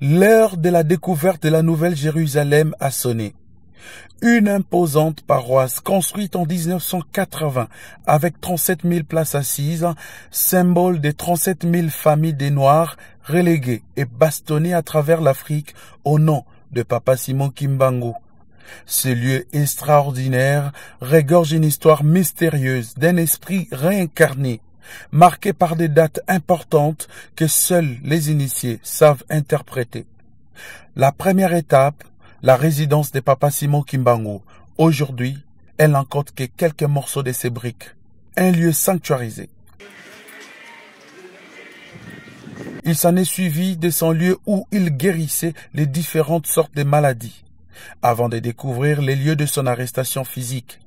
L'heure de la découverte de la Nouvelle Jérusalem a sonné. Une imposante paroisse construite en 1980 avec 37 000 places assises, symbole des 37 000 familles des Noirs reléguées et bastonnées à travers l'Afrique au nom de Papa Simon Kimbangu. Ce lieu extraordinaire regorge une histoire mystérieuse d'un esprit réincarné, marqué par des dates importantes que seuls les initiés savent interpréter. La première étape, la résidence de Papa Simon Kimbangu. Aujourd'hui, elle n'en compte que quelques morceaux de ses briques. Un lieu sanctuarisé. Il s'en est suivi de son lieu où il guérissait les différentes sortes de maladies, avant de découvrir les lieux de son arrestation physique.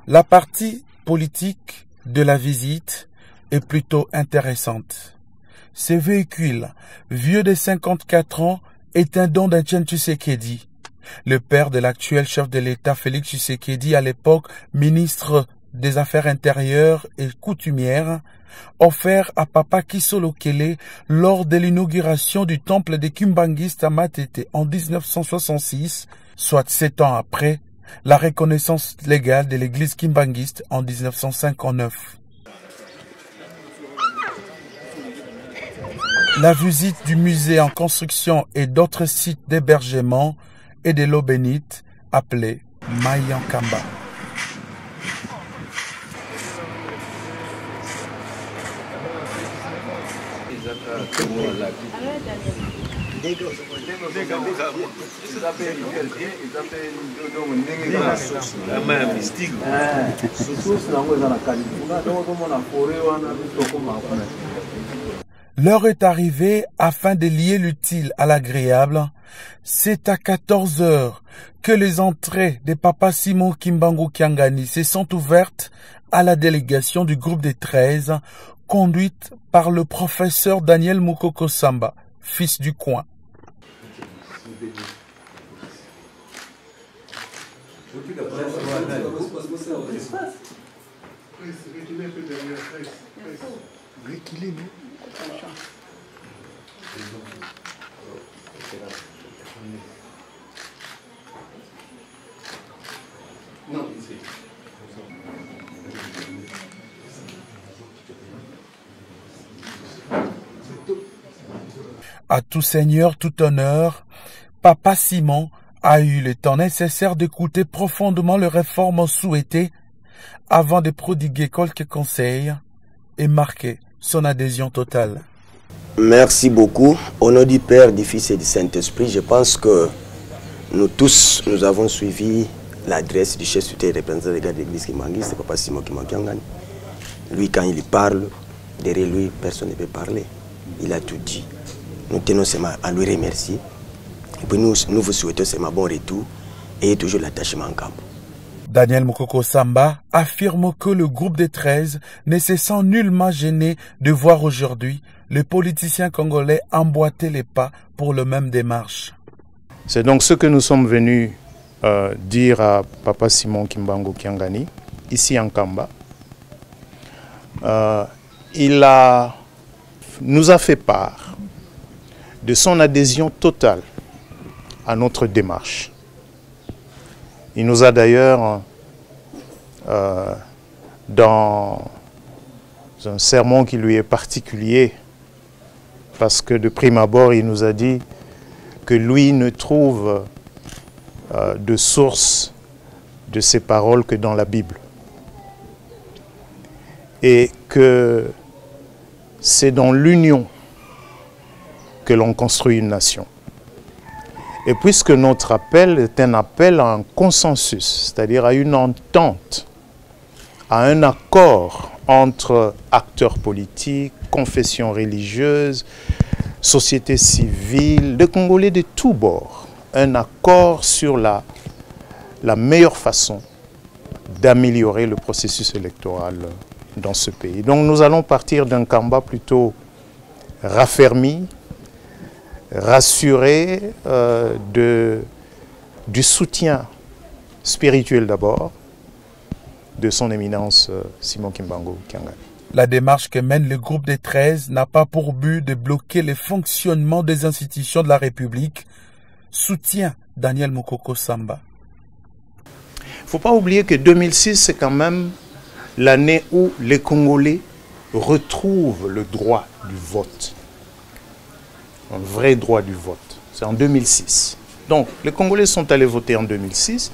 La partie politique de la visite est plutôt intéressante. Ce véhicule, vieux de 54 ans, est un don d'Etienne Tshisekedi, le père de l'actuel chef de l'État Félix Tshisekedi, à l'époque ministre des Affaires intérieures et coutumières, offert à Papa Kisolo Kele lors de l'inauguration du temple des Kimbanguistes à Matete en 1966, soit 7 ans après la reconnaissance légale de l'église kimbanguiste en 1959. La visite du musée en construction et d'autres sites d'hébergement et de l'eau bénite appelée Mayankamba. L'heure est arrivée afin de lier l'utile à l'agréable. C'est à 14 heures que les entrées de Papa Simon Kimbangu Kiangani se sont ouvertes à la délégation du groupe des 13, conduite par le professeur Daniel Mukoko Samba, fils du coin. À tout seigneur, tout honneur, Papa Simon a eu le temps nécessaire d'écouter profondément les réformes souhaitées avant de prodiguer quelques conseils et marquer son adhésion totale. Merci beaucoup. Au nom du Père, du Fils et du Saint-Esprit, je pense que nous tous, nous avons suivi l'adresse du chef suprême représentant de l'église Kimbanguiste, c'est Papa Simon Kimbangu. Lui, quand il parle, derrière lui, personne ne peut parler. Il a tout dit. Nous tenons seulement à lui remercier. Et puis nous vous souhaitons seulement bon retour et toujours l'attachement en camp. Daniel Mukoko Samba affirme que le groupe des 13 ne se sent nullement gêné de voir aujourd'hui les politiciens congolais emboîter les pas pour le même démarche. C'est donc ce que nous sommes venus dire à Papa Simon Kimbangu Kiangani, ici en Kamba. Il nous a fait part de son adhésion totale à notre démarche. Il nous a d'ailleurs, dans un sermon qui lui est particulier, parce que de prime abord, il nous a dit que lui ne trouve de source de ces paroles que dans la Bible. Et que c'est dans l'union que l'on construit une nation. Et puisque notre appel est un appel à un consensus, c'est-à-dire à une entente, à un accord entre acteurs politiques, confessions religieuses, société civile, de Congolais de tous bords, un accord sur la meilleure façon d'améliorer le processus électoral dans ce pays. Donc nous allons partir d'un combat plutôt raffermi, rassuré du soutien spirituel d'abord de son éminence Simon Kimbangu Kiangani. La démarche que mène le groupe des 13 n'a pas pour but de bloquer le fonctionnement des institutions de la République, soutient Daniel Mukoko Samba. Il ne faut pas oublier que 2006, c'est quand même l'année où les Congolais retrouvent le droit du vote. Un vrai droit du vote. C'est en 2006. Donc, les Congolais sont allés voter en 2006,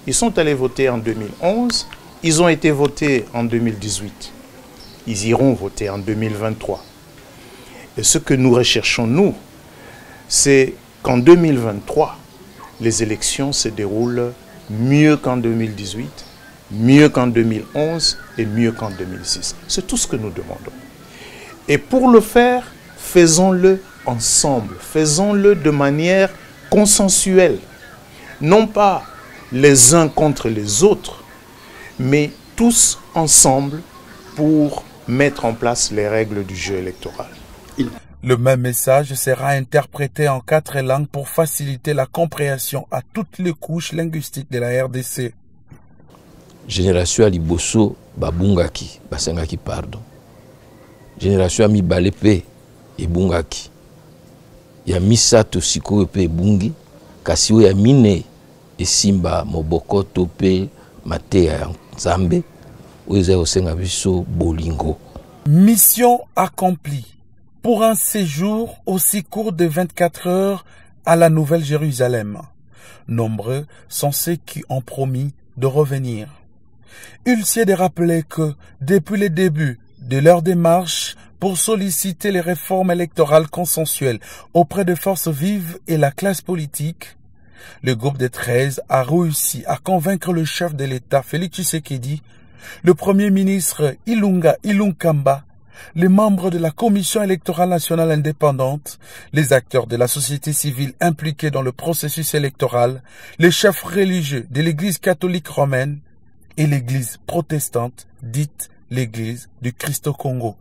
ils sont allés voter en 2011, ils ont été votés en 2018. Ils iront voter en 2023. Et ce que nous recherchons, nous, c'est qu'en 2023, les élections se déroulent mieux qu'en 2018, mieux qu'en 2011 et mieux qu'en 2006. C'est tout ce que nous demandons. Et pour le faire, faisons-le ensemble, faisons-le de manière consensuelle. Non pas les uns contre les autres, mais tous ensemble pour mettre en place les règles du jeu électoral. Le même message sera interprété en 4 langues pour faciliter la compréhension à toutes les couches linguistiques de la RDC. Génération à Liboso, babungaki, basengaki pardon. Génération à Mibalepe, ebungaki. Ya misato siko pe bungi, kasi ya mine e simba mobokoto pe matea nzambe, oza osenga biso bolingo. Mission accomplie. Pour un séjour aussi court de 24 heures à la Nouvelle-Jérusalem. Nombreux sont ceux qui ont promis de revenir. Il s'est de rappeler que, depuis le début de leur démarche pour solliciter les réformes électorales consensuelles auprès des forces vives et la classe politique, le groupe des 13 a réussi à convaincre le chef de l'État, Félix Tshisekedi, le Premier ministre Ilunga Ilunkamba, les membres de la Commission électorale nationale indépendante, les acteurs de la société civile impliqués dans le processus électoral, les chefs religieux de l'Église catholique romaine et l'Église protestante, dite l'Église du Christ au Congo.